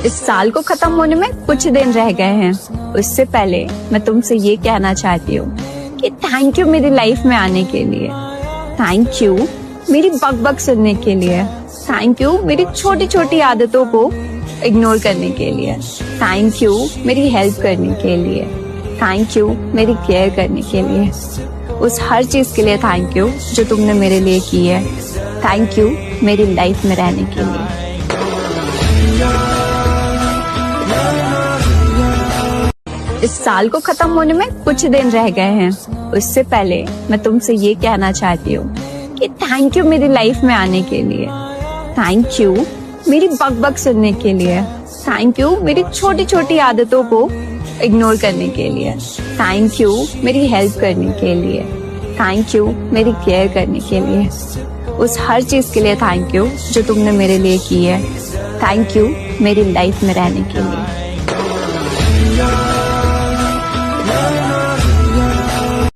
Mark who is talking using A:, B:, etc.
A: इस साल को खत्म होने में कुछ दिन रह गए हैं। उससे पहले मैं तुमसे ये कहना चाहती हूँ कि थैंक यू मेरी लाइफ में आने के लिए। थैंक यू मेरी बकबक सुनने के लिए। थैंक यू मेरी छोटी छोटी आदतों को इग्नोर करने के लिए। थैंक यू मेरी हेल्प करने के लिए। थैंक यू मेरी केयर करने के लिए। उस हर चीज के लिए थैंक यू जो तुमने मेरे लिए की है। थैंक यू मेरी लाइफ में रहने के लिए। इस साल को खत्म होने में कुछ दिन रह गए हैं। उससे पहले मैं तुमसे ये कहना चाहती हूँ कि थैंक यू मेरी लाइफ में आने के लिए। थैंक यू मेरी बकबक सुनने के लिए। थैंक यू मेरी छोटी छोटी आदतों को इग्नोर करने के लिए। थैंक यू मेरी हेल्प करने के लिए। थैंक यू मेरी केयर करने के लिए। उस हर चीज के लिए थैंक यू जो तुमने मेरे लिए की है। थैंक यू मेरी लाइफ में रहने के लिए।